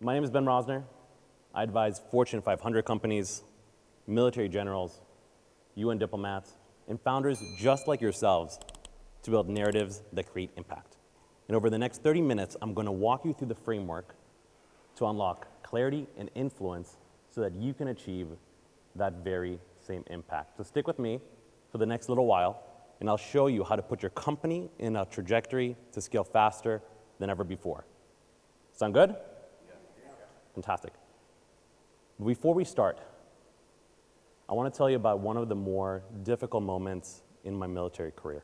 My name is Ben Rosner. I advise Fortune 500 companies, military generals, UN diplomats, and founders just like yourselves to build narratives that create impact. And over the next 30 minutes, I'm going to walk you through the framework to unlock clarity and influence so that you can achieve that very same impact. So stick with me for the next little while, and I'll show you how to put your company in a trajectory to scale faster than ever before. Sound good? Fantastic. Before we start, I want to tell you about one of the more difficult moments in my military career.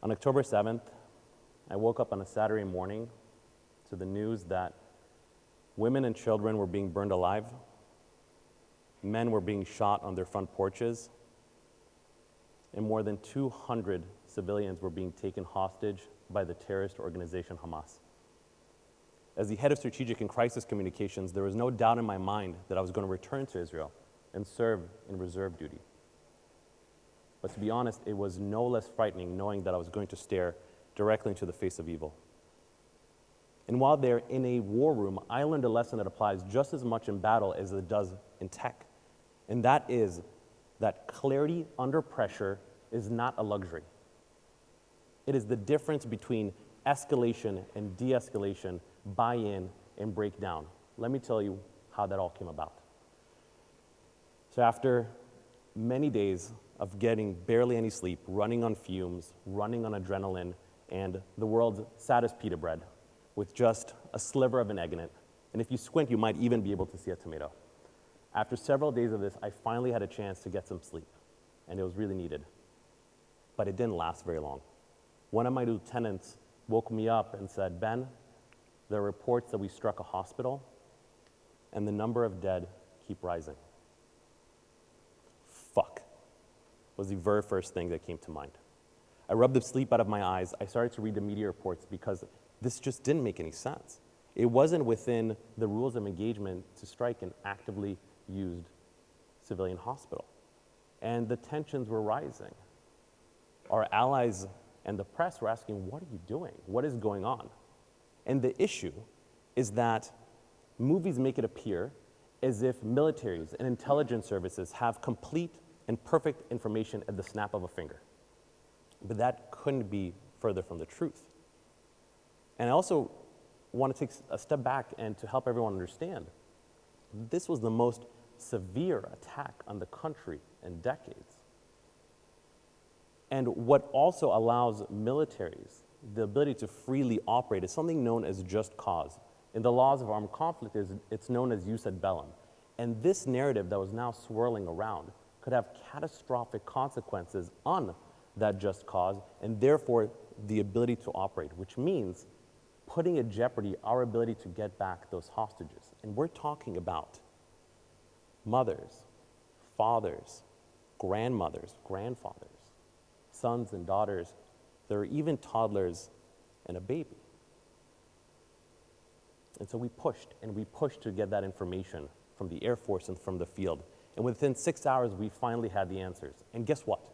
On October 7th, I woke up on a Saturday morning to the news that women and children were being burned alive, men were being shot on their front porches, and more than 200 civilians were being taken hostage by the terrorist organization Hamas. As the head of strategic and crisis communications, there was no doubt in my mind that I was going to return to Israel and serve in reserve duty. But to be honest, it was no less frightening knowing that I was going to stare directly into the face of evil. And while they're in a war room, I learned a lesson that applies just as much in battle as it does in tech. And that is that clarity under pressure is not a luxury. It is the difference between escalation and de-escalation, buy-in and breakdown. Let me tell you how that all came about. So after many days of getting barely any sleep, running on fumes, running on adrenaline, and the world's saddest pita bread with just a sliver of an egg in it, and if you squint, you might even be able to see a tomato. After several days of this, I finally had a chance to get some sleep, and it was really needed. But it didn't last very long. One of my lieutenants woke me up and said, "Ben, there are reports that we struck a hospital, and the number of dead keep rising." Fuck, was the very first thing that came to mind. I rubbed the sleep out of my eyes. I started to read the media reports because this just didn't make any sense. It wasn't within the rules of engagement to strike an actively used civilian hospital. And the tensions were rising. Our allies and the press were asking, "What are you doing? What is going on?" And the issue is that movies make it appear as if militaries and intelligence services have complete and perfect information at the snap of a finger. But that couldn't be further from the truth. And I also want to take a step back and to help everyone understand, this was the most severe attack on the country in decades. And what also allows militaries the ability to freely operate is something known as just cause. In the laws of armed conflict, it's known as jus ad bellum. And this narrative that was now swirling around could have catastrophic consequences on that just cause, and therefore the ability to operate, which means putting at jeopardy our ability to get back those hostages. And we're talking about mothers, fathers, grandmothers, grandfathers, sons and daughters. There are even toddlers and a baby. And so we pushed to get that information from the Air Force and from the field. And within 6 hours, we finally had the answers. And guess what?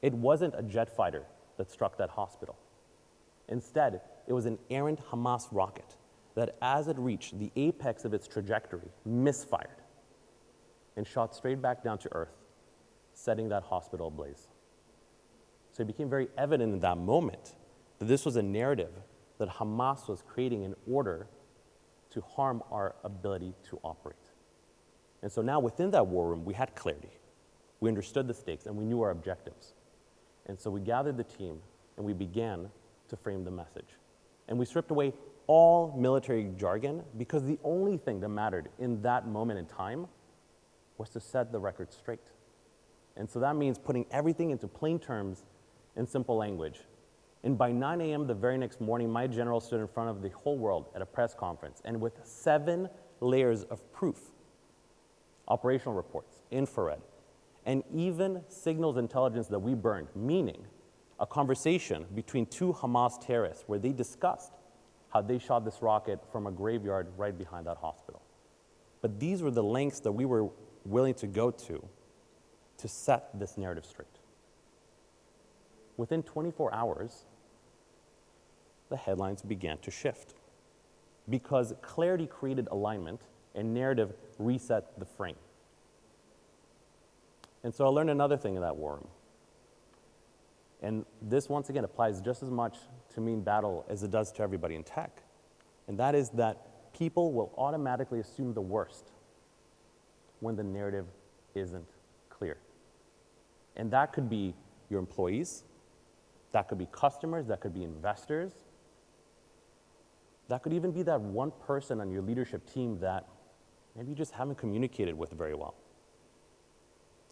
It wasn't a jet fighter that struck that hospital. Instead, it was an errant Hamas rocket that, as it reached the apex of its trajectory, misfired and shot straight back down to earth, setting that hospital ablaze. So it became very evident in that moment that this was a narrative that Hamas was creating in order to harm our ability to operate. And so now within that war room, we had clarity. We understood the stakes and we knew our objectives. And so we gathered the team and we began to frame the message. And we stripped away all military jargon because the only thing that mattered in that moment in time was to set the record straight. And so that means putting everything into plain terms in simple language. And by 9 a.m. the very next morning, my general stood in front of the whole world at a press conference, and with 7 layers of proof, operational reports, infrared, and even signals intelligence that we burned, meaning a conversation between 2 Hamas terrorists where they discussed how they shot this rocket from a graveyard right behind that hospital. But these were the lengths that we were willing to go to set this narrative straight. Within 24 hours, the headlines began to shift. because clarity created alignment and narrative reset the frame. And so I learned another thing in that war room. And this, once again, applies just as much to me in battle as it does to everybody in tech. And that is that people will automatically assume the worst when the narrative isn't clear. And that could be your employees, that could be customers, that could be investors, that could even be that one person on your leadership team that maybe you just haven't communicated with very well.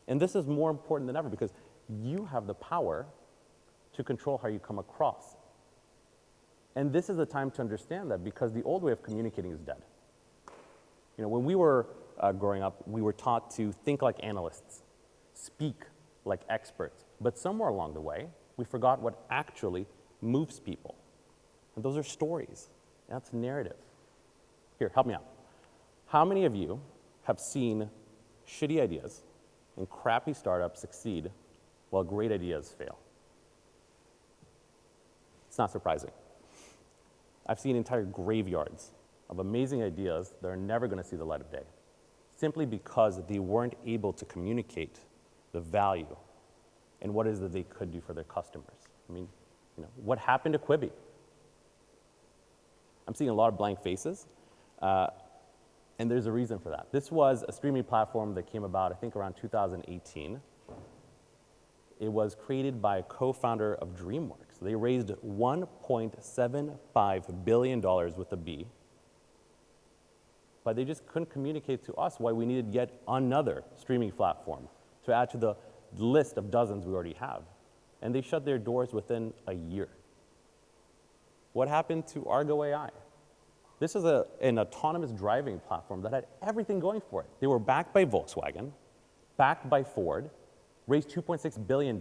And this is more important than ever because you have the power to control how you come across. And this is the time to understand that because the old way of communicating is dead. You know, when we were growing up, we were taught to think like analysts, speak like experts, but somewhere along the way, we forgot what actually moves people. And those are stories. That's narrative. Here, help me out. How many of you have seen shitty ideas and crappy startups succeed while great ideas fail? It's not surprising. I've seen entire graveyards of amazing ideas that are never going to see the light of day, simply because they weren't able to communicate the value and what it is that they could do for their customers. I mean, you know, what happened to Quibi? I'm seeing a lot of blank faces, and there's a reason for that. This was a streaming platform that came about, I think, around 2018. It was created by a co-founder of DreamWorks. They raised $1.75 billion with a B, but they just couldn't communicate to us why we needed yet another streaming platform to add to the list of dozens we already have. And they shut their doors within a year. What happened to Argo AI? This is an autonomous driving platform that had everything going for it. They were backed by Volkswagen, backed by Ford, raised $2.6 billion,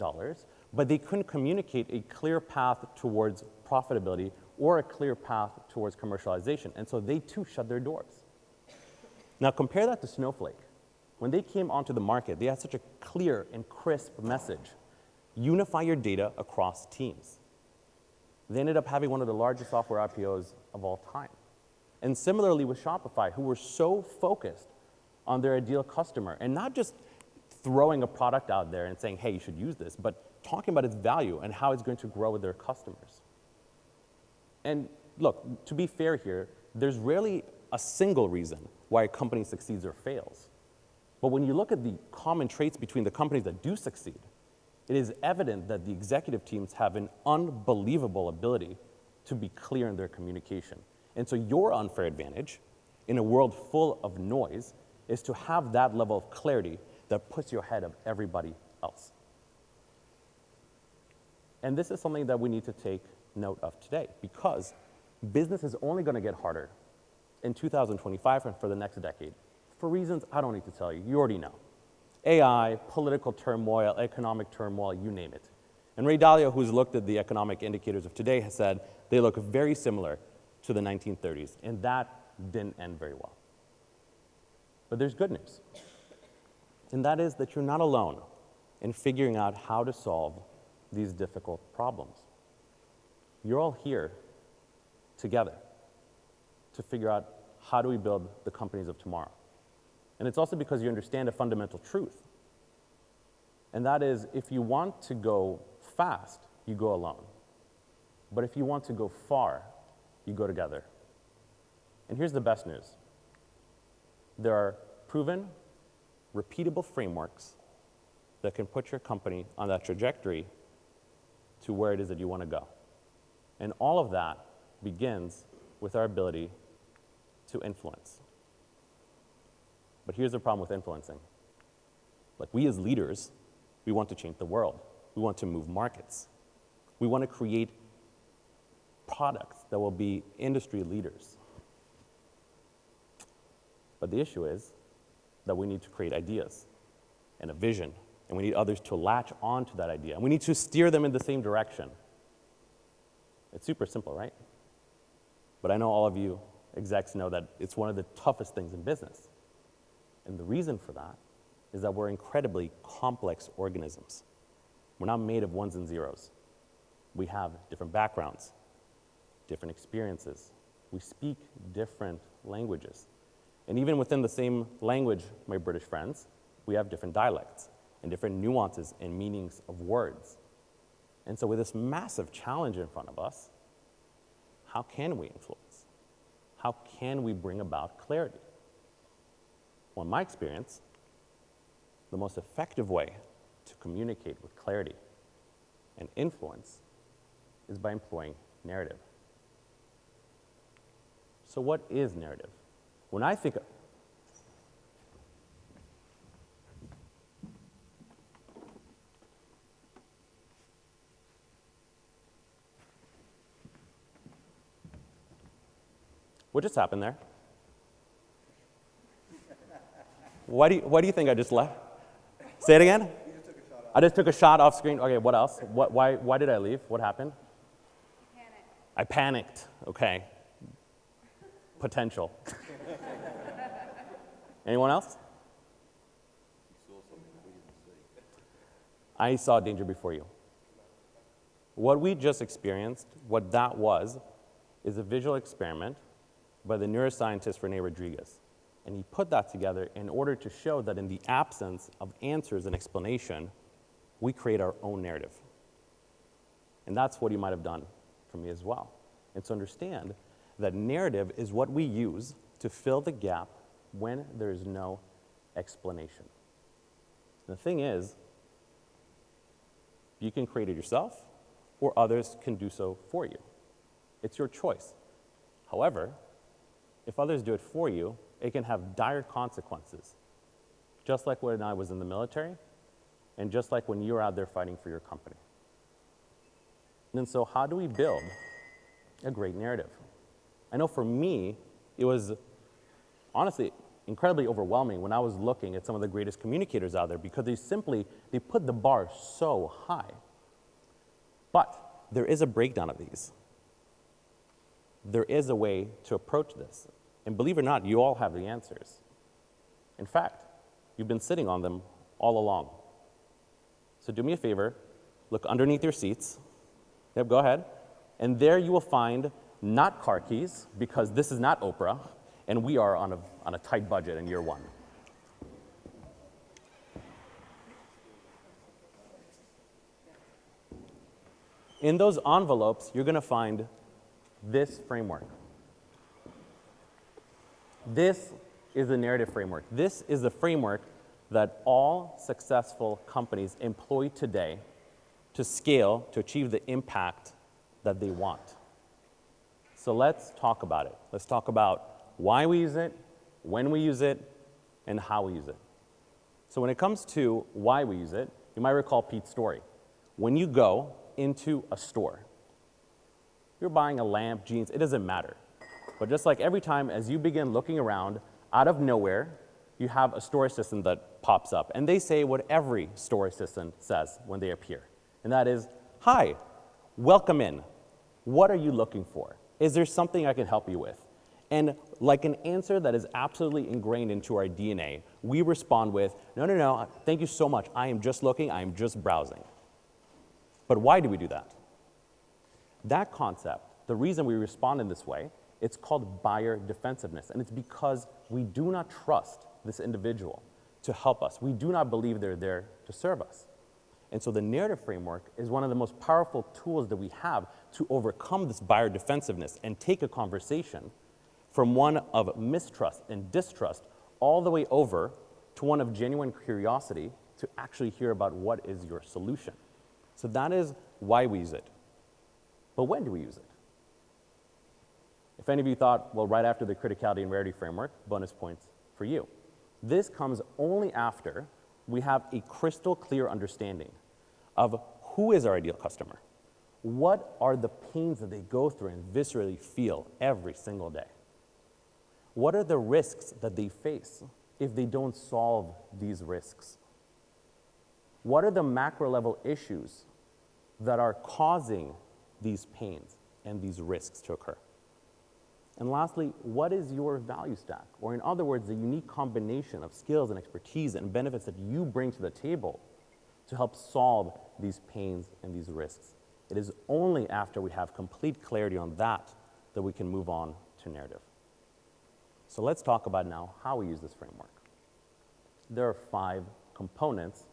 but they couldn't communicate a clear path towards profitability or a clear path towards commercialization. And so they too shut their doors. Now compare that to Snowflake. When they came onto the market, they had such a clear and crisp message. Unify your data across teams. They ended up having one of the largest software IPOs of all time. And similarly with Shopify, who were so focused on their ideal customer and not just throwing a product out there and saying, hey, you should use this, but talking about its value and how it's going to grow with their customers. And look, to be fair here, there's rarely a single reason why a company succeeds or fails. But when you look at the common traits between the companies that do succeed, it is evident that the executive teams have an unbelievable ability to be clear in their communication. And so your unfair advantage in a world full of noise is to have that level of clarity that puts you ahead of everybody else. And this is something that we need to take note of today because business is only going to get harder in 2025 and for the next decade for reasons I don't need to tell you. You already know. AI, political turmoil, economic turmoil, you name it. And Ray Dalio, who's looked at the economic indicators of today, has said they look very similar to the 1930s, and that didn't end very well. But there's good news, and that is that you're not alone in figuring out how to solve these difficult problems. You're all here together to figure out how do we build the companies of tomorrow. And it's also because you understand a fundamental truth. And that is, if you want to go fast, you go alone. But if you want to go far, you go together. And here's the best news. There are proven, repeatable frameworks that can put your company on that trajectory to where it is that you want to go. And all of that begins with our ability to influence. But here's the problem with influencing. Like, we as leaders, we want to change the world. We want to move markets. We want to create products that will be industry leaders. But the issue is that we need to create ideas and a vision, and we need others to latch onto that idea, and we need to steer them in the same direction. It's super simple, right? But I know all of you execs know that it's one of the toughest things in business. And the reason for that is that we're incredibly complex organisms. We're not made of ones and zeros. We have different backgrounds, different experiences. We speak different languages. And even within the same language, my British friends, we have different dialects and different nuances and meanings of words. And so with this massive challenge in front of us, how can we influence? How can we bring about clarity? Well, in my experience, the most effective way to communicate with clarity and influence is by employing narrative. So what is narrative? When I think of what just happened there? Why do you think I just left? Say it again? You just took a shot off. I just took a shot off screen. Okay, what else? Why did I leave? What happened? Panic. I panicked. Okay. Potential. Anyone else? I saw danger before you. What we just experienced, what that was, is a visual experiment by the neuroscientist Rene Rodriguez. And he put that together in order to show that in the absence of answers and explanation, we create our own narrative. And that's what you might have done for me as well. And to understand that narrative is what we use to fill the gap when there is no explanation. The thing is, you can create it yourself, or others can do so for you. It's your choice. However, if others do it for you, it can have dire consequences, just like when I was in the military, and just like when you're out there fighting for your company. And so how do we build a great narrative? I know for me, it was honestly incredibly overwhelming when I was looking at some of the greatest communicators out there because they put the bar so high. But there is a breakdown of these. There is a way to approach this. And believe it or not, you all have the answers. In fact, you've been sitting on them all along. So do me a favor, look underneath your seats. Yep, go ahead. And there you will find not car keys, because this is not Oprah, and we are on a tight budget in year one. In those envelopes, you're going to find this framework. This is the narrative framework. This is the framework that all successful companies employ today to scale, to achieve the impact that they want. So let's talk about it. Let's talk about why we use it, when we use it, and how we use it. So when it comes to why we use it, you might recall Pete's story. When you go into a store, you're buying a lamp, jeans, it doesn't matter. But just like every time as you begin looking around, out of nowhere, you have a store assistant that pops up. And they say what every store assistant says when they appear. And that is, "Hi, welcome in. What are you looking for? Is there something I can help you with?" And like an answer that is absolutely ingrained into our DNA, we respond with, no, thank you so much. I am just looking, I am just browsing. But why do we do that? That concept, the reason we respond in this way, it's called buyer defensiveness. And it's because we do not trust this individual to help us. We do not believe they're there to serve us. And so the narrative framework is one of the most powerful tools that we have to overcome this buyer defensiveness and take a conversation from one of mistrust and distrust all the way over to one of genuine curiosity to actually hear about what is your solution. So that is why we use it. But when do we use it? If any of you thought, well, right after the criticality and rarity framework, bonus points for you. This comes only after we have a crystal clear understanding of who is our ideal customer. What are the pains that they go through and viscerally feel every single day? What are the risks that they face if they don't solve these risks? What are the macro level issues that are causing these pains and these risks to occur? And lastly, what is your value stack? Or in other words, the unique combination of skills and expertise and benefits that you bring to the table to help solve these pains and these risks. It is only after we have complete clarity on that that we can move on to narrative. So let's talk about now how we use this framework. There are 5 components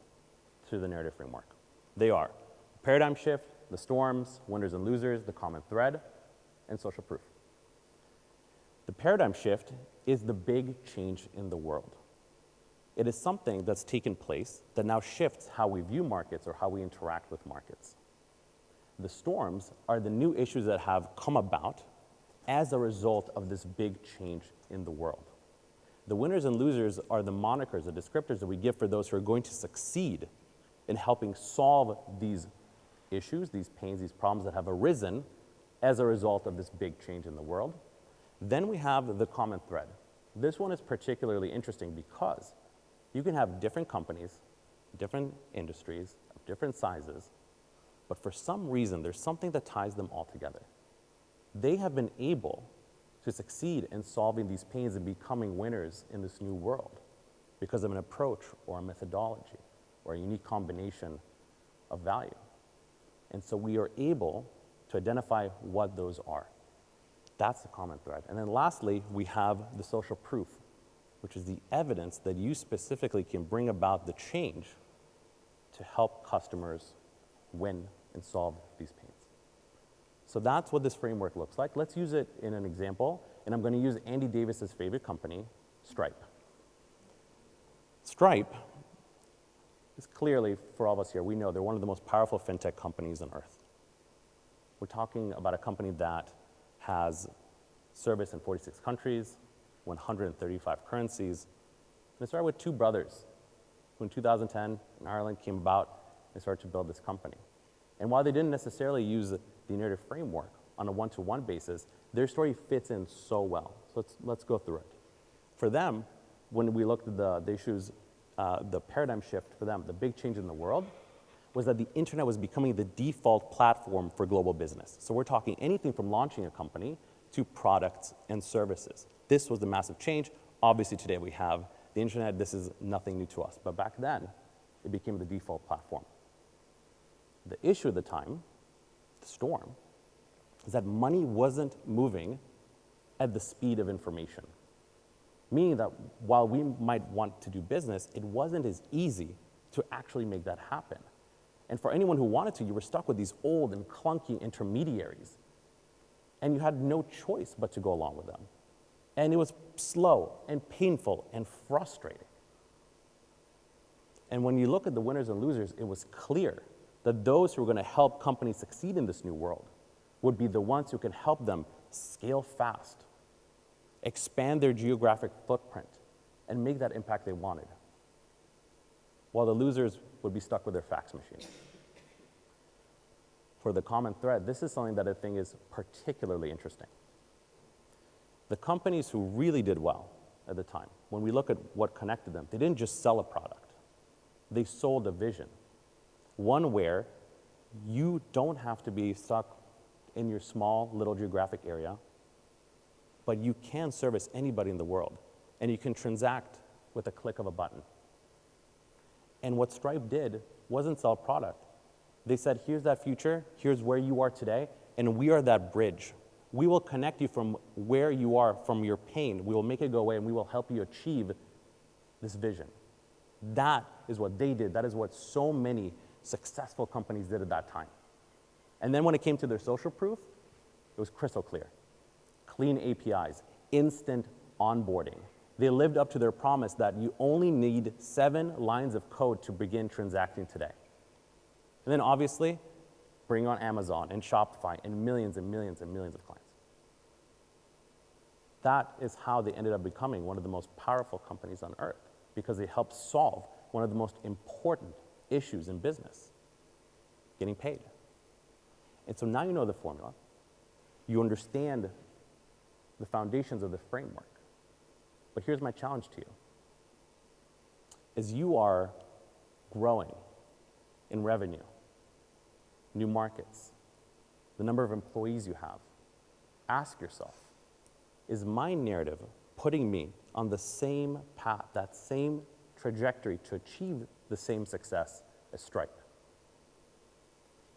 to the narrative framework. They are paradigm shift, the storms, winners and losers, the common thread, and social proof. The paradigm shift is the big change in the world. It is something that's taken place that now shifts how we view markets or how we interact with markets. The storms are the new issues that have come about as a result of this big change in the world. The winners and losers are the monikers, the descriptors that we give for those who are going to succeed in helping solve these issues, these pains, these problems that have arisen as a result of this big change in the world. Then we have the common thread. This one is particularly interesting because you can have different companies, different industries, of different sizes, but for some reason, there's something that ties them all together. They have been able to succeed in solving these pains and becoming winners in this new world because of an approach or a methodology or a unique combination of value. And so we are able to identify what those are. That's the common thread. And then lastly, we have the social proof, which is the evidence that you specifically can bring about the change to help customers win and solve these pains. So that's what this framework looks like. Let's use it in an example, and I'm going to use Andy Davis's favorite company, Stripe. Stripe is clearly, for all of us here, we know they're one of the most powerful fintech companies on earth. We're talking about a company that has service in 46 countries, 135 currencies. And it started with 2 brothers who in 2010 in Ireland came about and started to build this company. And while they didn't necessarily use the narrative framework on a one-to-one basis, their story fits in so well. So let's go through it. For them, when we looked at the issues, the paradigm shift for them, the big change in the world, was that the internet was becoming the default platform for global business. So we're talking anything from launching a company to products and services. This was the massive change. Obviously today we have the internet. This is nothing new to us. But back then, it became the default platform. The issue at the time, the storm, is that money wasn't moving at the speed of information. Meaning that while we might want to do business, it wasn't as easy to actually make that happen. And for anyone who wanted to, you were stuck with these old and clunky intermediaries. And you had no choice but to go along with them. And it was slow and painful and frustrating. And when you look at the winners and losers, it was clear that those who were going to help companies succeed in this new world would be the ones who can help them scale fast, expand their geographic footprint, and make that impact they wanted, while the losers would be stuck with their fax machine. For the common thread, this is something that I think is particularly interesting. The companies who really did well at the time, when we look at what connected them, they didn't just sell a product. They sold a vision. One where you don't have to be stuck in your small little geographic area, but you can service anybody in the world, and you can transact with a click of a button. And what Stripe did wasn't sell a product. They said, here's that future, here's where you are today, and we are that bridge. We will connect you from where you are, from your pain. We will make it go away, and we will help you achieve this vision. That is what they did. That is what so many successful companies did at that time. And then when it came to their social proof, it was crystal clear. Clean APIs, instant onboarding. They lived up to their promise that you only need 7 lines of code to begin transacting today. And then obviously, bring on Amazon and Shopify and millions and millions and millions of clients. That is how they ended up becoming one of the most powerful companies on earth, because they helped solve one of the most important issues in business, getting paid. And so now you know the formula. You understand the foundations of the framework. But here's my challenge to you. As you are growing in revenue, new markets, the number of employees you have, ask yourself, is my narrative putting me on the same path, that same trajectory to achieve the same success as Stripe?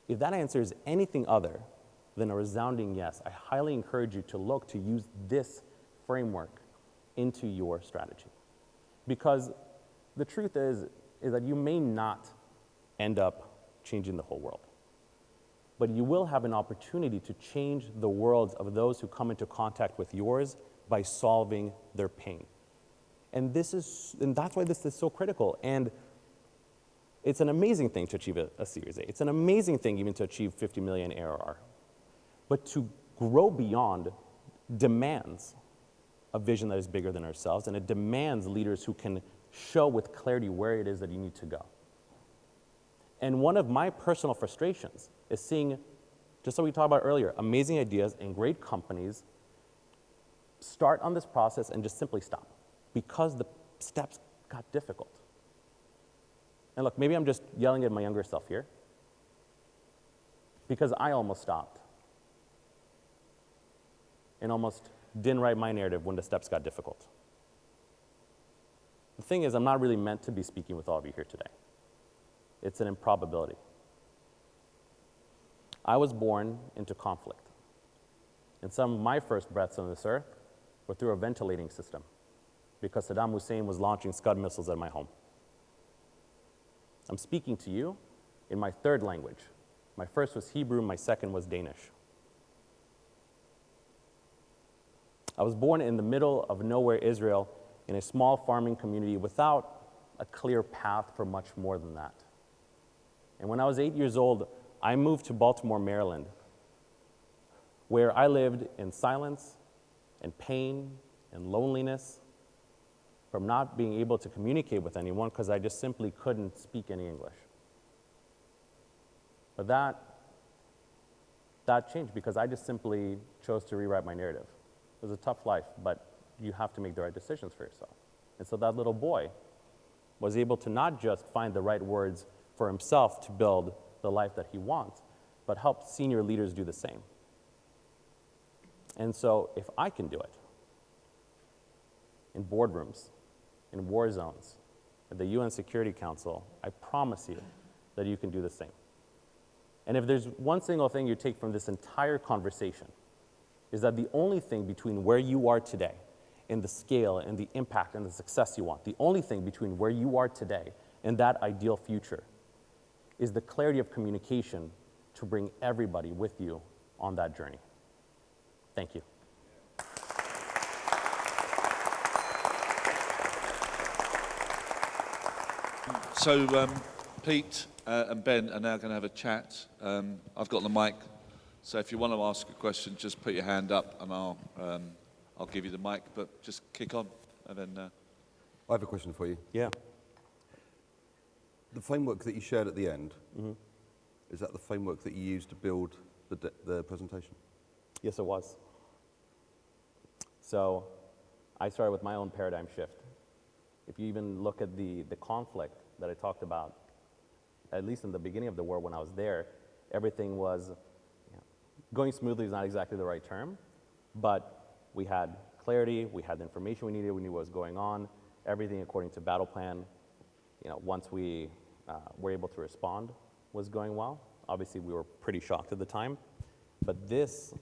If that answer is anything other then a resounding yes. I highly encourage you to look to use this framework into your strategy. Because the truth is that you may not end up changing the whole world, but you will have an opportunity to change the worlds of those who come into contact with yours by solving their pain. And that's why this is so critical. And it's an amazing thing to achieve a Series A. It's an amazing thing even to achieve 50 million ARR. But to grow beyond demands a vision that is bigger than ourselves, and it demands leaders who can show with clarity where it is that you need to go. And one of my personal frustrations is seeing, just like we talked about earlier, amazing ideas and great companies start on this process and just simply stop because the steps got difficult. And look, maybe I'm just yelling at my younger self here because I almost stopped and almost didn't write my narrative when the steps got difficult. The thing is, I'm not really meant to be speaking with all of you here today. It's an improbability. I was born into conflict, and some of my first breaths on this earth were through a ventilating system because Saddam Hussein was launching Scud missiles at my home. I'm speaking to you in my third language. My first was Hebrew, my second was Danish. I was born in the middle of nowhere, Israel, in a small farming community without a clear path for much more than that. And when I was 8 years old, I moved to Baltimore, Maryland, where I lived in silence and pain and loneliness from not being able to communicate with anyone because I just simply couldn't speak any English. But that changed because I just simply chose to rewrite my narrative. It was a tough life, but you have to make the right decisions for yourself. And so that little boy was able to not just find the right words for himself to build the life that he wants, but help senior leaders do the same. And so if I can do it in boardrooms, in war zones, at the UN Security Council, I promise you that you can do the same. And if there's one single thing you take from this entire conversation, is that the only thing between where you are today and the scale and the impact and the success you want, the only thing between where you are today and that ideal future is the clarity of communication to bring everybody with you on that journey. Thank you. So Pete and Ben are now going to have a chat. I've got the mic, so if you want to ask a question, just put your hand up and I'll give you the mic, but just kick on and then... I have a question for you. Yeah. The framework that you shared at the end, is that the framework that you used to build the presentation? Yes, it was. So I started with my own paradigm shift. If you even look at the conflict that I talked about, at least in the beginning of the war when I was there, everything was going smoothly is not exactly the right term, but we had clarity, we had the information we needed, we knew what was going on, everything according to battle plan. Once we were able to respond was going well. Obviously, we were pretty shocked at the time, but this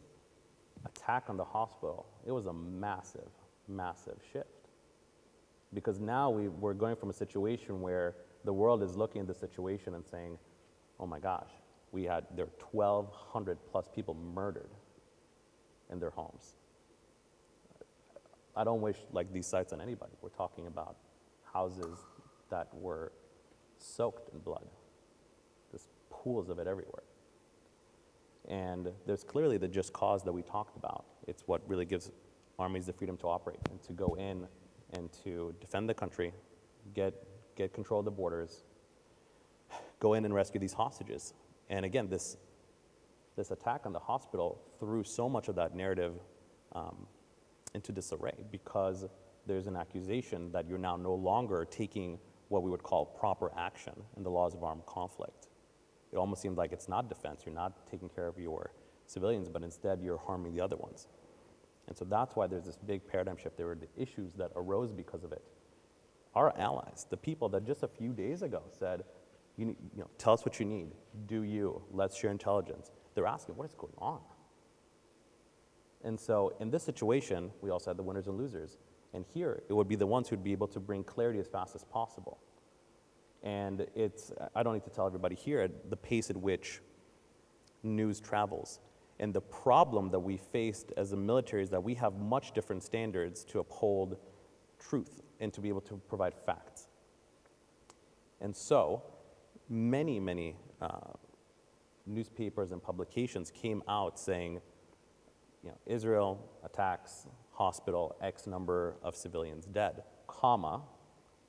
attack on the hospital, it was a massive, massive shift. Because now we're going from a situation where the world is looking at the situation and saying, oh my gosh, there are 1,200 plus people murdered in their homes. I don't wish these sites on anybody. We're talking about houses that were soaked in blood. There's pools of it everywhere. And there's clearly the just cause that we talked about. It's what really gives armies the freedom to operate and to go in and to defend the country, get control of the borders, go in and rescue these hostages. And again, this attack on the hospital threw so much of that narrative into disarray because there's an accusation that you're now no longer taking what we would call proper action in the laws of armed conflict. It almost seemed like it's not defense, you're not taking care of your civilians, but instead you're harming the other ones. And so that's why there's this big paradigm shift. There were the issues that arose because of it. Our allies, the people that just a few days ago said, tell us what you need, do you, let's share intelligence. They're asking, what is going on? And so in this situation, we also had the winners and losers. And here, it would be the ones who'd be able to bring clarity as fast as possible. And I don't need to tell everybody here at the pace at which news travels. And the problem that we faced as a military is that we have much different standards to uphold truth and to be able to provide facts. And so many newspapers and publications came out saying, Israel attacks hospital, X number of civilians dead, comma,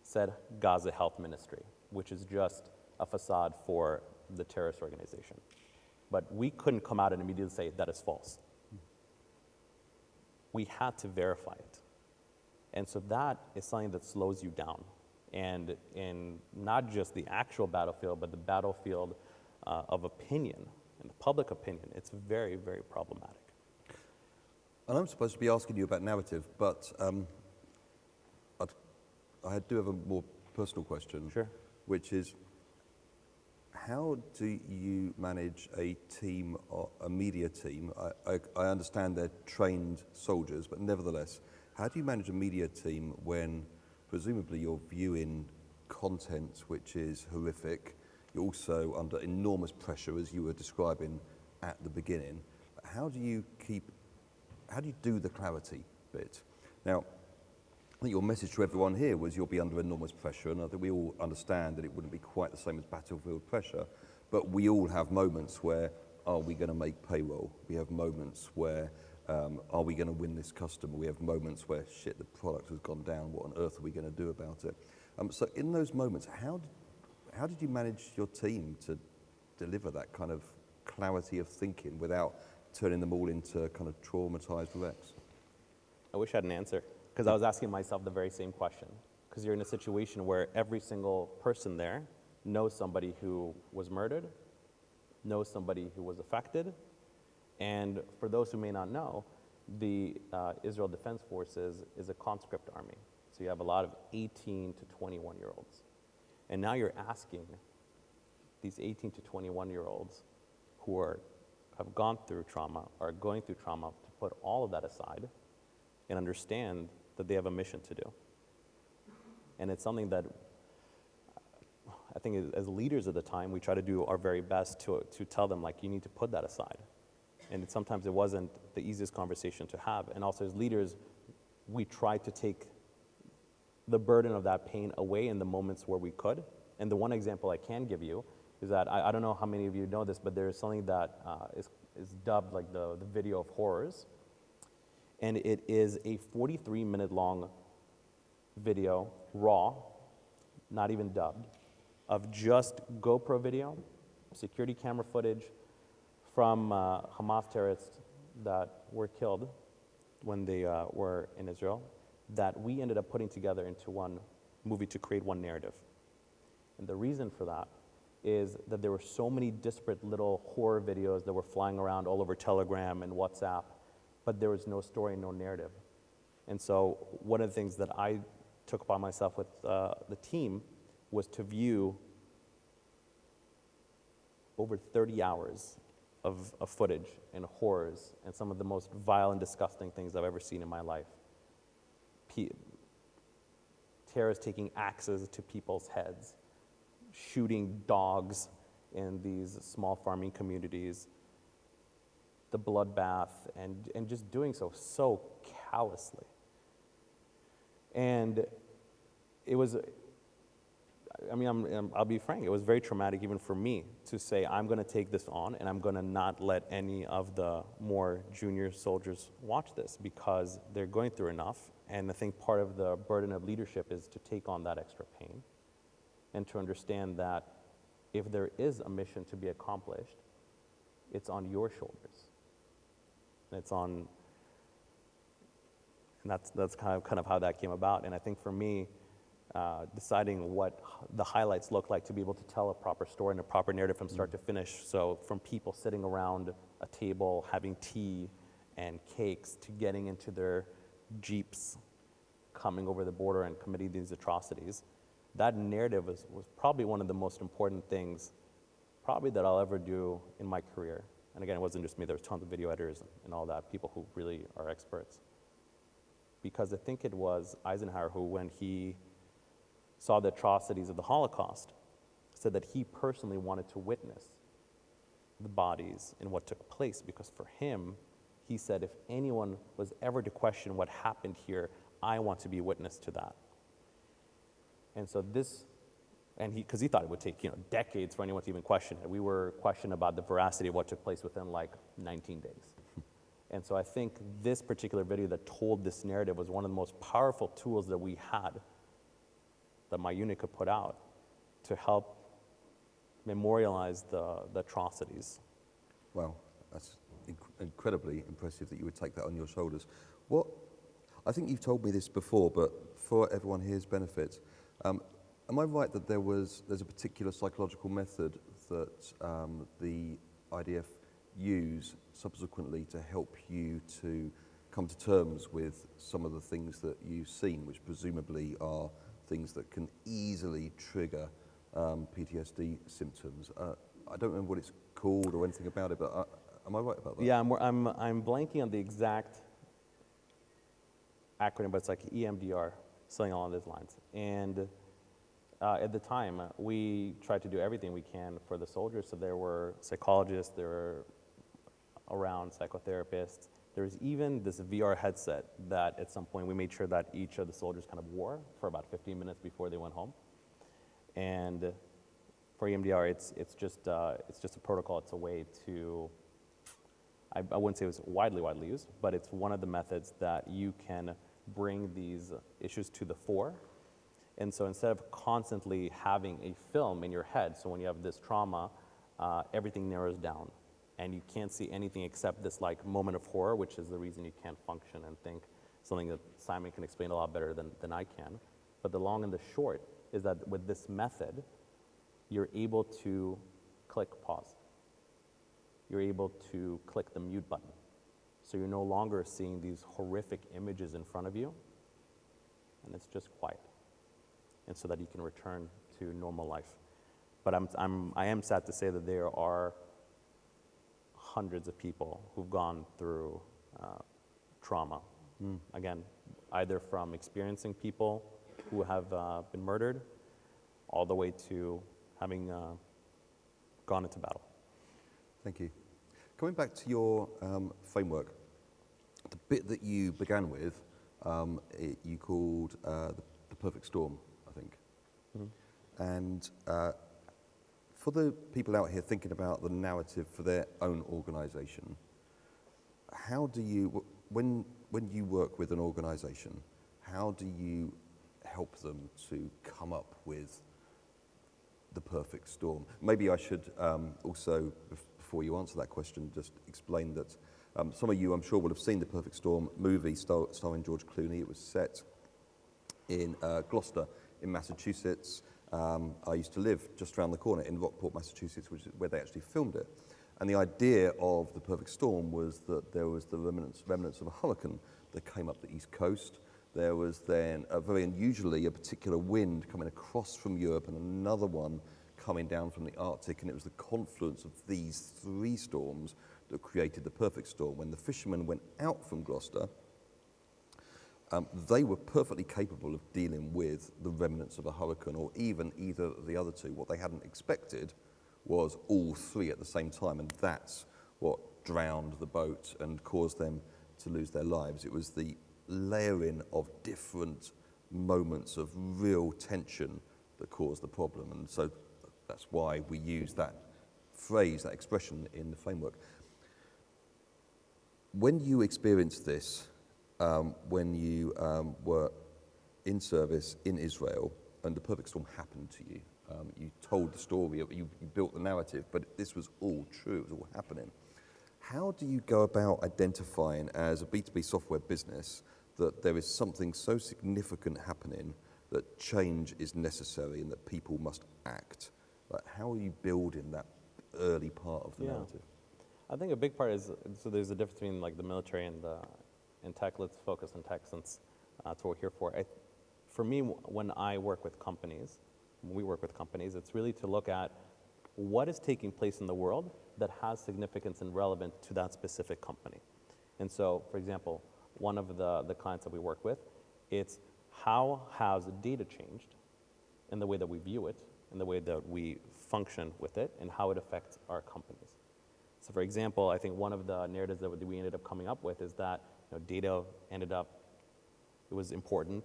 said Gaza Health Ministry, which is just a facade for the terrorist organization. But we couldn't come out and immediately say that is false. We had to verify it. And so that is something that slows you down. And in not just the actual battlefield, but the battlefield of opinion and the public opinion, it's very, very problematic. And I'm supposed to be asking you about narrative, but I do have a more personal question. Sure. Which is, how do you manage a team, a media team? I understand they're trained soldiers, but nevertheless, how do you manage a media team when presumably you're viewing content which is horrific? You're also under enormous pressure, as you were describing at the beginning. How do you do the clarity bit? Now, I think your message to everyone here was you'll be under enormous pressure, and I think we all understand that it wouldn't be quite the same as battlefield pressure, but we all have moments where, are we going to make payroll? We have moments where, are we going to win this customer? We have moments where, shit, the product has gone down, what on earth are we going to do about it? So in those moments, how did you manage your team to deliver that kind of clarity of thinking without turning them all into kind of traumatized wrecks? I wish I had an answer, because I was asking myself the very same question. Because you're in a situation where every single person there knows somebody who was murdered, knows somebody who was affected, and for those who may not know, the Israel Defense Forces is a conscript army. So you have a lot of 18 to 21-year-olds. And now you're asking these 18 to 21-year-olds who have gone through trauma, are going through trauma, to put all of that aside and understand that they have a mission to do. And it's something that I think as leaders at the time, we try to do our very best to tell them, like, you need to put that aside. And sometimes it wasn't the easiest conversation to have. And also as leaders, we tried to take the burden of that pain away in the moments where we could. And the one example I can give you is that, I don't know how many of you know this, but there's something that is dubbed like the video of horrors. And it is a 43-minute long video, raw, not even dubbed, of just GoPro video, security camera footage from Hamas terrorists that were killed when they were in Israel, that we ended up putting together into one movie to create one narrative. And the reason for that is that there were so many disparate little horror videos that were flying around all over Telegram and WhatsApp, but there was no story, no narrative. And so one of the things that I took upon myself with the team was to view over 30 hours of footage and horrors and some of the most vile and disgusting things I've ever seen in my life. Terrorists taking axes to people's heads, shooting dogs in these small farming communities, the bloodbath, and just doing so callously. And it was, I'll be frank, it was very traumatic even for me to say, I'm going to take this on and I'm going to not let any of the more junior soldiers watch this because they're going through enough. And I think part of the burden of leadership is to take on that extra pain and to understand that if there is a mission to be accomplished, it's on your shoulders. And that's kind of how that came about. And I think for me, deciding what the highlights look like to be able to tell a proper story and a proper narrative from start to finish. So from people sitting around a table having tea and cakes to getting into their Jeeps, coming over the border and committing these atrocities, that narrative was probably one of the most important things probably that I'll ever do in my career. and again, it wasn't just me, there was tons of video editors and all that, people who really are experts. Because I think it was Eisenhower who, when he saw the atrocities of the Holocaust, said that he personally wanted to witness the bodies and what took place, because for him, he said, if anyone was ever to question what happened here, I want to be witness to that. And so this, and because he thought it would take decades for anyone to even question it. We were questioned about the veracity of what took place within like 19 days. And so I think this particular video that told this narrative was one of the most powerful tools that we had, that my unit could put out to help memorialize the atrocities. Wow, that's incredibly impressive that you would take that on your shoulders. I think you've told me this before, but for everyone here's benefit, am I right that there's a particular psychological method that the IDF use subsequently to help you to come to terms with some of the things that you've seen, which presumably are things that can easily trigger PTSD symptoms? I don't remember what it's called or anything about it, but am I right about that? Yeah, I'm blanking on the exact acronym, but it's like EMDR, something along those lines. And at the time, we tried to do everything we can for the soldiers. So there were psychologists, there were around psychotherapists. There's even this VR headset that at some point we made sure that each of the soldiers kind of wore for about 15 minutes before they went home. And for EMDR, it's just a protocol. It's a way to, I wouldn't say it was widely used, but it's one of the methods that you can bring these issues to the fore. And so instead of constantly having a film in your head, so when you have this trauma, everything narrows down and you can't see anything except this like moment of horror, which is the reason you can't function and think, something that Simon can explain a lot better than I can. But the long and the short is that with this method, you're able to click pause. You're able to click the mute button. So you're no longer seeing these horrific images in front of you, and it's just quiet. And so that you can return to normal life. But I am sad to say that there are hundreds of people who've gone through trauma. Again, either from experiencing people who have been murdered, all the way to having gone into battle. Thank you. Coming back to your framework, the bit that you began with, you called the perfect storm, I think. Mm-hmm. And for the people out here thinking about the narrative for their own organization, how do you, when you work with an organization, how do you help them to come up with the perfect storm? Maybe I should also, before you answer that question, just explain that some of you, I'm sure, will have seen the Perfect Storm movie starring George Clooney. It was set in Gloucester in Massachusetts. I used to live just around the corner in Rockport, Massachusetts, which is where they actually filmed it. And the idea of the perfect storm was that there was the remnants of a hurricane that came up the East Coast. There was then, very unusually, a particular wind coming across from Europe and another one coming down from the Arctic, and it was the confluence of these three storms that created the perfect storm. When the fishermen went out from Gloucester, they were perfectly capable of dealing with the remnants of a hurricane or even either of the other two. What they hadn't expected was all three at the same time, and that's what drowned the boat and caused them to lose their lives. It was the layering of different moments of real tension that caused the problem, and so that's why we use that phrase, that expression in the framework. When you experienced this, when you were in service in Israel and the perfect storm happened to you, you told the story, you built the narrative, but this was all true, it was all happening. How do you go about identifying as a B2B software business that there is something so significant happening that change is necessary and that people must act? Like, how are you building that early part of the narrative? I think a big part is, so there's a difference between like the military and tech. Let's focus on tech since that's what we're here for. For me, when I work with companies, when we work with companies, it's really to look at what is taking place in the world that has significance and relevance to that specific company. And so, for example, one of the clients that we work with, it's how has data changed in the way that we view it, in the way that we function with it, and how it affects our companies. So for example, I think one of the narratives that we ended up coming up with is that data ended up, it was important,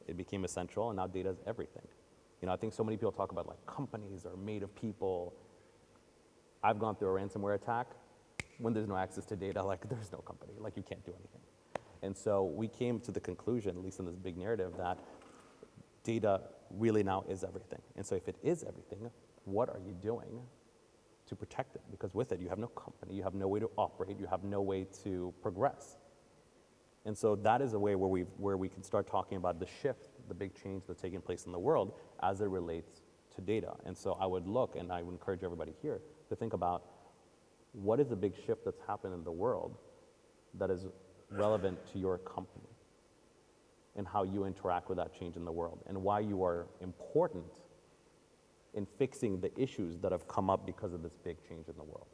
it became essential, and now data is everything. I think so many people talk about like companies are made of people. I've gone through a ransomware attack. When there's no access to data, like there's no company, like you can't do anything. And so we came to the conclusion, at least in this big narrative, that data really now is everything. And so if it is everything, what are you doing to protect it? Because with it, you have no company, you have no way to operate, you have no way to progress. And so that is a way where we can start talking about the shift, the big change that's taking place in the world as it relates to data. And so I would look, and I would encourage everybody here to think about what is the big shift that's happened in the world that is relevant to your company and how you interact with that change in the world and why you are important in fixing the issues that have come up because of this big change in the world.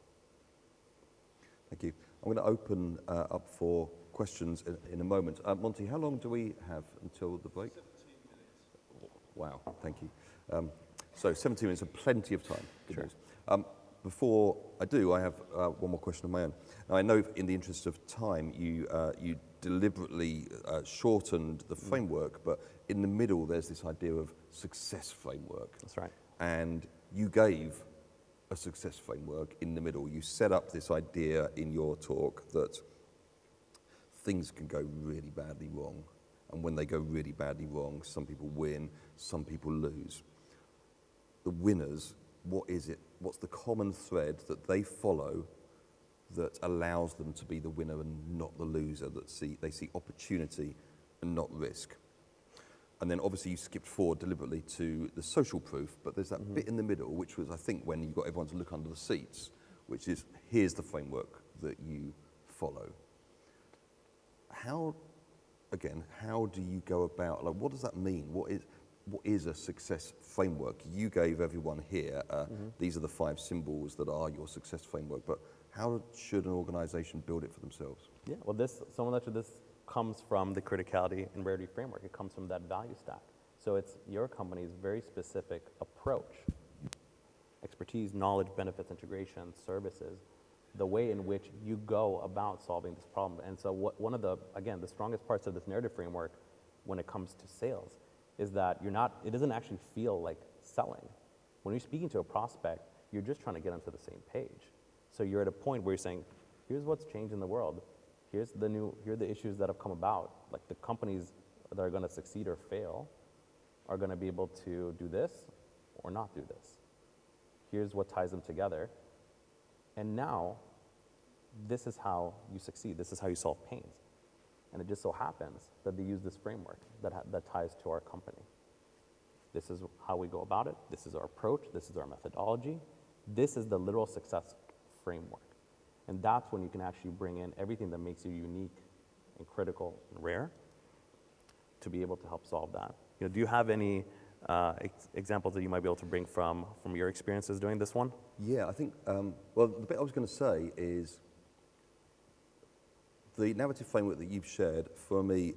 Thank you. I'm going to open up for questions in a moment. Monty, how long do we have until the break? 17 minutes. Wow, thank you. So 17 minutes, plenty of time. Good Sure. news. Before I do, I have one more question of my own. Now, I know in the interest of time, you deliberately shortened the framework, but in the middle, there's this idea of success framework. That's right. And you gave a success framework in the middle. You set up this idea in your talk that things can go really badly wrong. And when they go really badly wrong, some people win, some people lose. The winners, what is it? What's the common thread that they follow that allows them to be the winner and not the loser, that they see opportunity and not risk? And then obviously you skipped forward deliberately to the social proof, but there's that bit in the middle, which was, I think, when you got everyone to look under the seats, which is, here's the framework that you follow. How do you go about, like, what does that mean? What is a success framework? You gave everyone here, these are the 5 symbols that are your success framework, but how should an organization build it for themselves? Yeah, well, this comes from the criticality and rarity framework. It comes from that value stack. So it's your company's very specific approach, expertise, knowledge, benefits, integration, services, the way in which you go about solving this problem. And so one of the strongest parts of this narrative framework when it comes to sales is that it doesn't actually feel like selling. When you're speaking to a prospect, you're just trying to get onto the same page. So you're at a point where you're saying, here's what's changed in the world. Here are the issues that have come about. Like the companies that are going to succeed or fail are going to be able to do this or not do this. Here's what ties them together. And now, this is how you succeed. This is how you solve pains. And it just so happens that they use this framework that ties to our company. This is how we go about it. This is our approach. This is our methodology. This is the literal success framework. And that's when you can actually bring in everything that makes you unique and critical and rare to be able to help solve that. Do you have any examples that you might be able to bring from your experiences doing this one? Yeah, I think, well, the bit I was going to say is the narrative framework that you've shared, for me,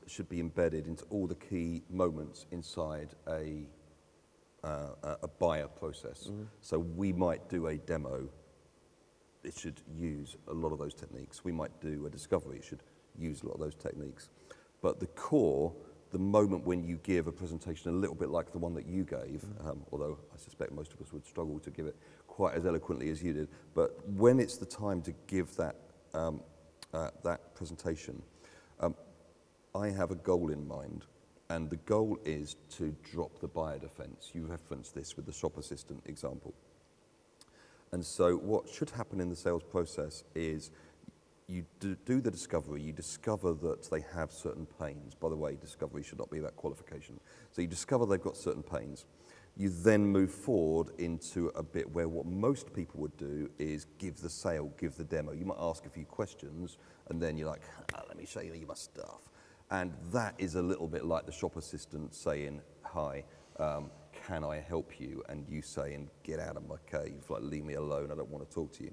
should be embedded into all the key moments inside a buyer process. So we might do a demo. It should use a lot of those techniques. We might do a discovery. It should use a lot of those techniques. But the core, the moment when you give a presentation a little bit like the one that you gave, although I suspect most of us would struggle to give it quite as eloquently as you did, but when it's the time to give that presentation, I have a goal in mind, and the goal is to drop the buyer defense. You referenced this with the shop assistant example. And so what should happen in the sales process is you do the discovery, you discover that they have certain pains. By the way, discovery should not be about qualification. So you discover they've got certain pains. You then move forward into a bit where what most people would do is give the sale, give the demo. You might ask a few questions, and then you're like, let me show you my stuff. And that is a little bit like the shop assistant saying, hi, can I help you? And you saying, get out of my cave, like leave me alone, I don't want to talk to you.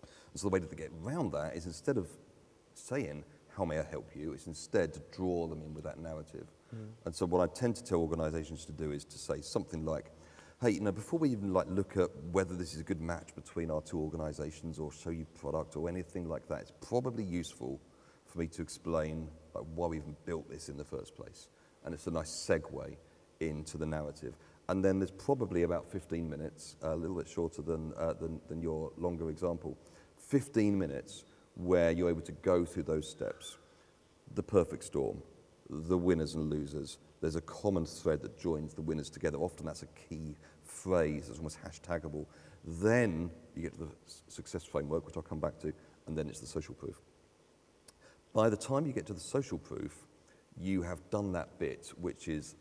And so the way to get around that is instead of saying, how may I help you, it's instead to draw them in with that narrative. And so what I tend to tell organizations to do is to say something like, hey, you know, before we even like look at whether this is a good match between our two organizations or show you product or anything like that, it's probably useful for me to explain like why we even built this in the first place. And it's a nice segue into the narrative. And then there's probably about 15 minutes, a little bit shorter than your longer example, 15 minutes where you're able to go through those steps. The perfect storm, the winners and losers. There's a common thread that joins the winners together. Often that's a key phrase that's almost hashtagable. Then you get to the success framework, which I'll come back to, and then it's the social proof. By the time you get to the social proof, you have done that bit, which is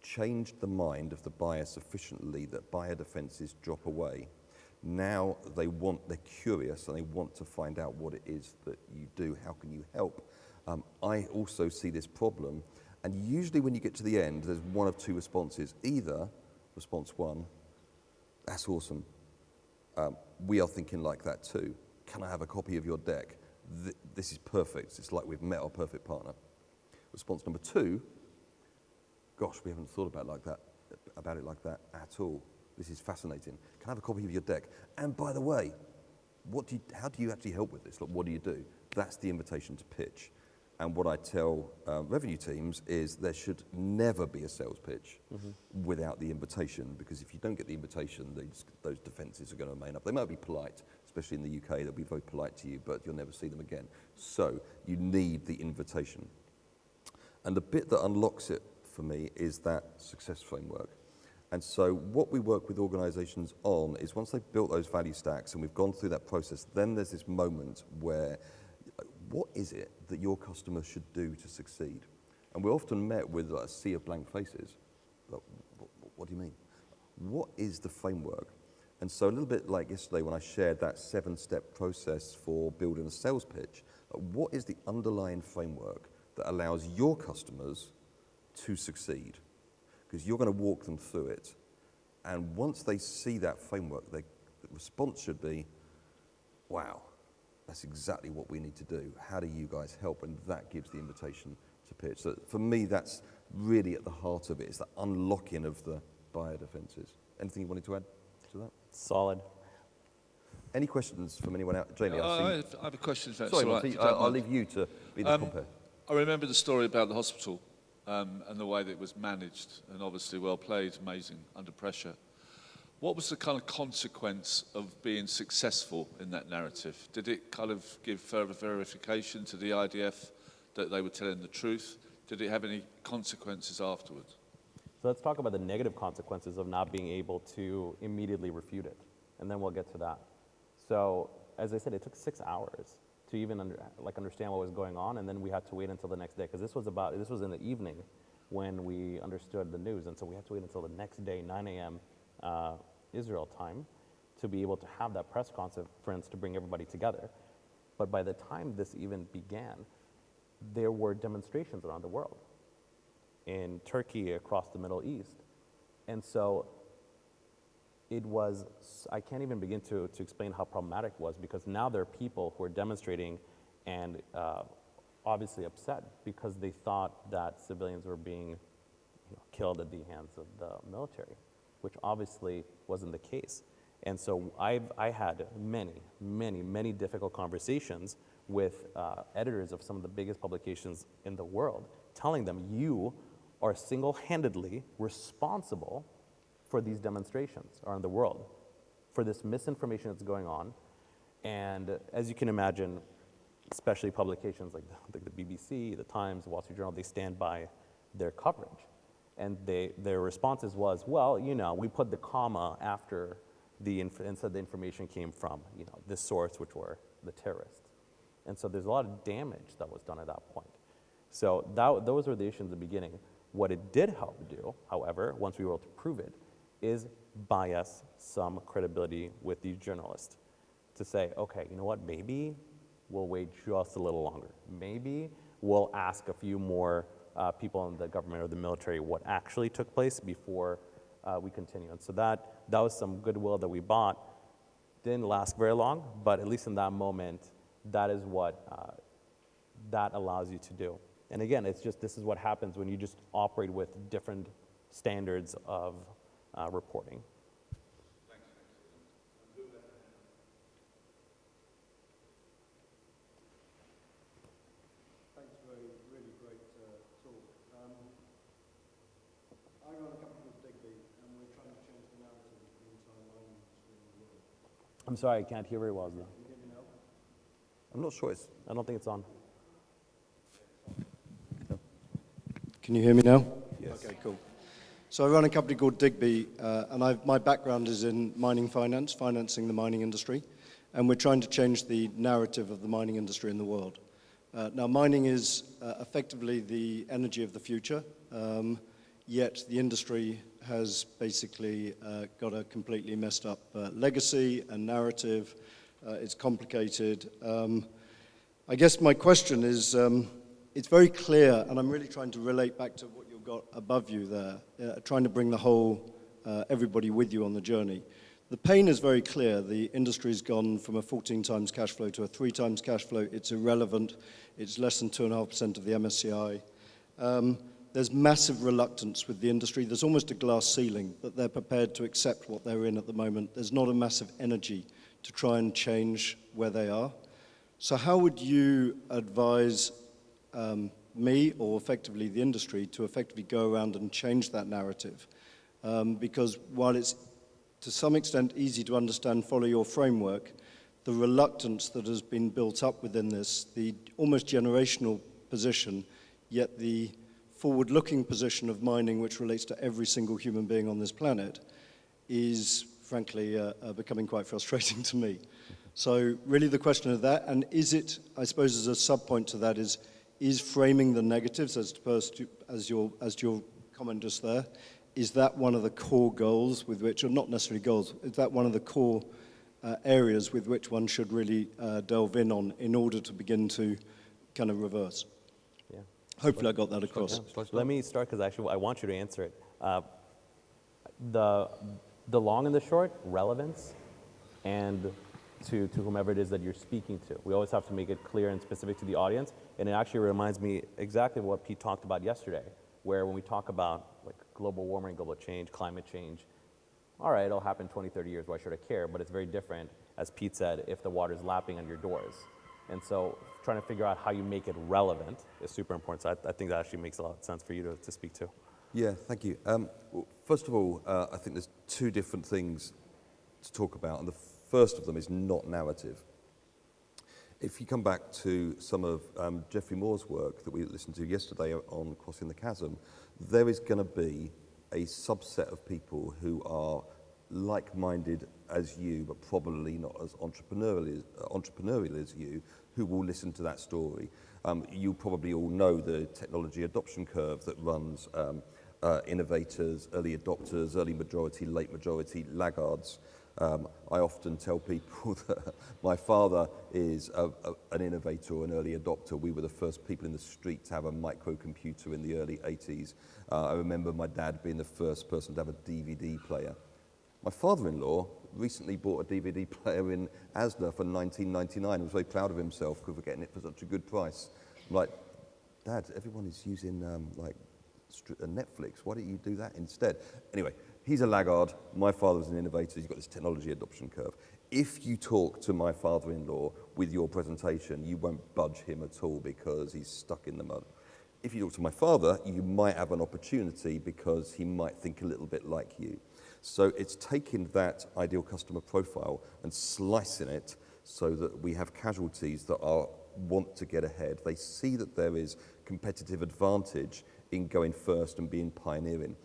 changed the mind of the buyer sufficiently that buyer defenses drop away. Now they're curious and they want to find out what it is that you do. How can you help? I also see this problem, and usually when you get to the end, there's one of two responses. Either response one, that's awesome. We are thinking like that too. Can I have a copy of your deck? This is perfect. It's like we've met our perfect partner. Response number two, gosh, we haven't thought about it like that at all. This is fascinating. Can I have a copy of your deck? And by the way, how do you actually help with this? Like, what do you do? That's the invitation to pitch. And what I tell revenue teams is there should never be a sales pitch without the invitation, because if you don't get the invitation, those defenses are going to remain up. They might be polite, especially in the UK, they'll be very polite to you, but you'll never see them again. So you need the invitation. And the bit that unlocks it for me is that success framework. And so what we work with organizations on is once they've built those value stacks and we've gone through that process, then there's this moment where what is it that your customer should do to succeed? And we're often met with a sea of blank faces. Like, what do you mean? What is the framework? And so a little bit like yesterday when I shared that 7-step process for building a sales pitch, what is the underlying framework that allows your customers to succeed? Because you're going to walk them through it. And once they see that framework, the response should be, wow, that's exactly what we need to do. How do you guys help? And that gives the invitation to pitch. So for me, that's really at the heart of it. It's the unlocking of the buyer defenses. Anything you wanted to add to that? Solid. Any questions from anyone out? Jamie, I have a question. If that's Sorry, all right, Monty, if you don't I'll mind. leave you to be the compare. I remember the story about the hospital and the way that it was managed, and obviously well played, amazing, under pressure. What was the kind of consequence of being successful in that narrative? Did it kind of give further verification to the IDF that they were telling the truth? Did it have any consequences afterwards? So let's talk about the negative consequences of not being able to immediately refute it, and then we'll get to that. So, as I said, it took 6 hours to even understand what was going on, and then we had to wait until the next day, because this was in the evening when we understood the news, and so we had to wait until the next day, 9 a.m. Israel time, to be able to have that press conference to bring everybody together. But by the time this even began, there were demonstrations around the world, in Turkey, across the Middle East. And so it was, I can't even begin to explain how problematic it was, because now there are people who are demonstrating and obviously upset because they thought that civilians were being killed at the hands of the military, which obviously wasn't the case. And so I had many difficult conversations with editors of some of the biggest publications in the world, telling them, you are single-handedly responsible for these demonstrations around the world, for this misinformation that's going on. And as you can imagine, especially publications like the BBC, the Times, the Wall Street Journal, they stand by their coverage. And their responses was, well, we put the comma after and said the information came from, this source, which were the terrorists. And so there's a lot of damage that was done at that point. So those were the issues in the beginning. What it did help do, however, once we were able to prove it, is buy us some credibility with these journalists to say, okay, you know what, maybe we'll wait just a little longer. Maybe we'll ask a few more people in the government or the military what actually took place before we continue. And so that was some goodwill that we bought. Didn't last very long, but at least in that moment, that is what that allows you to do. And again, it's just, this is what happens when you just operate with different standards of reporting. Thanks for a really great talk. I run a company called Digby, and we're trying to change the narrative of the entire mining industry in the world. I'm sorry, I can't hear very well. Can you hear me now? I'm not sure it's... I don't think it's on. Can you hear me now? Yes. Okay, cool. So I run a company called Digby, and my background is in mining finance, financing the mining industry, and we're trying to change the narrative of the mining industry in the world. Now, mining is effectively the energy of the future, yet the industry has basically got a completely messed up legacy and narrative. It's complicated. I guess my question is, it's very clear, and I'm really trying to relate back to what you've got above you there, trying to bring the whole, everybody with you on the journey. The pain is very clear. The industry's gone from a 14 times cash flow to a 3 times cash flow. It's irrelevant. It's less than 2.5% of the MSCI. There's massive reluctance with the industry. There's almost a glass ceiling that they're prepared to accept what they're in at the moment. There's not a massive energy to try and change where they are. So how would you advise me, or effectively the industry, to effectively go around and change that narrative? Because while it's to some extent easy to understand, follow your framework, the reluctance that has been built up within this, the almost generational position, yet the forward-looking position of mining, which relates to every single human being on this planet, is frankly becoming quite frustrating to me. So really the question of that, and is it, I suppose as a sub-point to that, is framing the negatives as your comment just there, is that one of the core goals with which, or not necessarily goals, is that one of the core areas with which one should really delve in order to begin to kind of reverse? Yeah. Hopefully I got that across. Let me start, because actually I want you to answer it. The long and the short, relevance, and to whomever it is that you're speaking to. We always have to make it clear and specific to the audience, and it actually reminds me exactly of what Pete talked about yesterday, where when we talk about like global warming, global change, climate change, all right, it'll happen 20, 30 years, why should I care? But it's very different, as Pete said, if the water's lapping on your doors. And so trying to figure out how you make it relevant is super important. So I think that actually makes a lot of sense for you to speak to. Yeah, thank you. Well, first of all, I think there's two different things to talk about, and the first of them is not narrative. If you come back to some of Geoffrey Moore's work that we listened to yesterday on Crossing the Chasm, there is going to be a subset of people who are like-minded as you, but probably not as entrepreneurial as you, who will listen to that story. You probably all know the technology adoption curve that runs innovators, early adopters, early majority, late majority, laggards. I often tell people that my father is an innovator or an early adopter. We were the first people in the street to have a microcomputer in the early 80s. I remember my dad being the first person to have a DVD player. My father-in-law recently bought a DVD player in Asda for $19.99. He was very proud of himself because we're getting it for such a good price. I'm like, Dad, everyone is using Netflix. Why don't you do that instead? Anyway, he's a laggard. My father was an innovator. He's got this technology adoption curve. If you talk to my father-in-law with your presentation, you won't budge him at all because he's stuck in the mud. If you talk to my father, you might have an opportunity because he might think a little bit like you. So it's taking that ideal customer profile and slicing it so that we have casualties that want to get ahead. They see that there is competitive advantage in going first and being pioneering.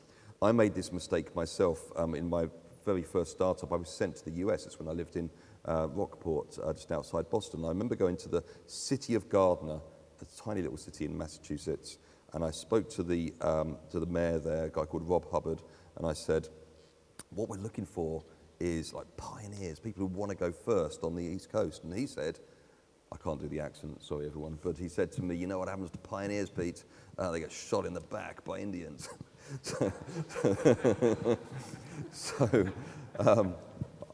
I made this mistake myself in my very first startup. I was sent to the US. It's when I lived in Rockport, just outside Boston. I remember going to the city of Gardner, a tiny little city in Massachusetts, and I spoke to the mayor there, a guy called Rob Hubbard, and I said, what we're looking for is like pioneers, people who want to go first on the East Coast. And he said, I can't do the accent, sorry everyone, but he said to me, you know what happens to pioneers, Pete? They get shot in the back by Indians. so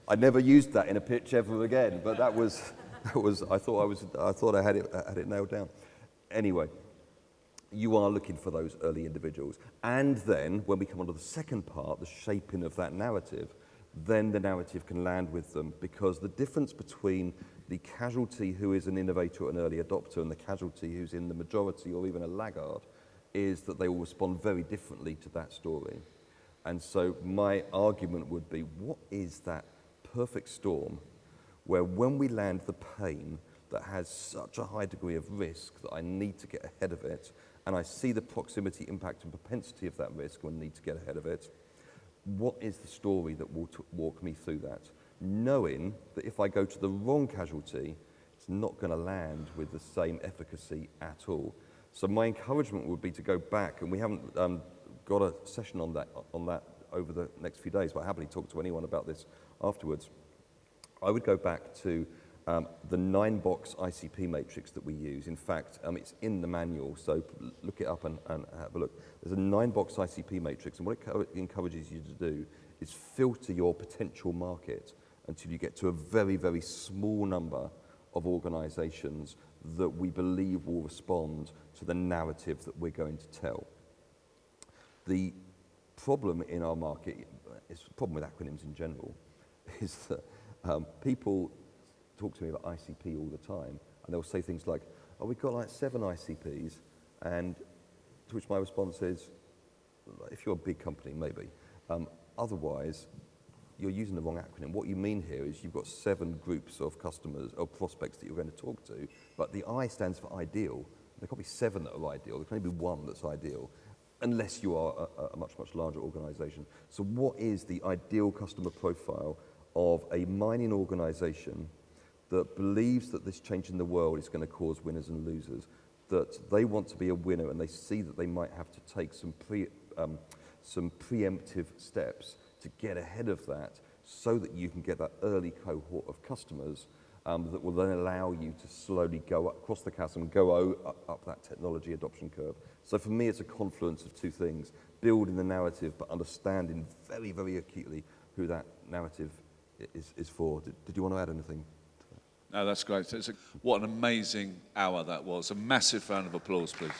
I never used that in a pitch ever again, but that was I thought I had it nailed down. Anyway, you are looking for those early individuals. And then when we come on to the second part, the shaping of that narrative, then the narrative can land with them, because the difference between the casualty who is an innovator or an early adopter and the casualty who's in the majority or even a laggard is that they will respond very differently to that story. And so my argument would be, what is that perfect storm where when we land the pain that has such a high degree of risk that I need to get ahead of it, and I see the proximity, impact and propensity of that risk and need to get ahead of it, what is the story that will walk me through that? Knowing that if I go to the wrong casualty, it's not going to land with the same efficacy at all. So my encouragement would be to go back, and we haven't got a session on that over the next few days, but I happily talk to anyone about this afterwards. I would go back to the 9-box ICP matrix that we use. In fact, it's in the manual, so look it up and have a look. There's a 9-box ICP matrix, and what it encourages you to do is filter your potential market until you get to a very, very small number of organizations that we believe will respond to the narrative that we're going to tell. The problem in our market, it's a problem with acronyms in general, is that people talk to me about ICP all the time, and they'll say things like, oh, we've got like 7 ICPs, and to which my response is, if you're a big company, maybe. Otherwise, you're using the wrong acronym. What you mean here is you've got 7 groups of customers or prospects that you're going to talk to, but the I stands for ideal. There can't be 7 that are ideal. There can only be 1 that's ideal, unless you are a much, much larger organization. So what is the ideal customer profile of a mining organization that believes that this change in the world is going to cause winners and losers, that they want to be a winner and they see that they might have to take some preemptive steps to get ahead of that so that you can get that early cohort of customers that will then allow you to slowly go across the chasm, go up that technology adoption curve. So for me, it's a confluence of 2 things: building the narrative, but understanding very, very acutely who that narrative is for. Did you want to add anything? No, that's great. What an amazing hour that was. A massive round of applause, please.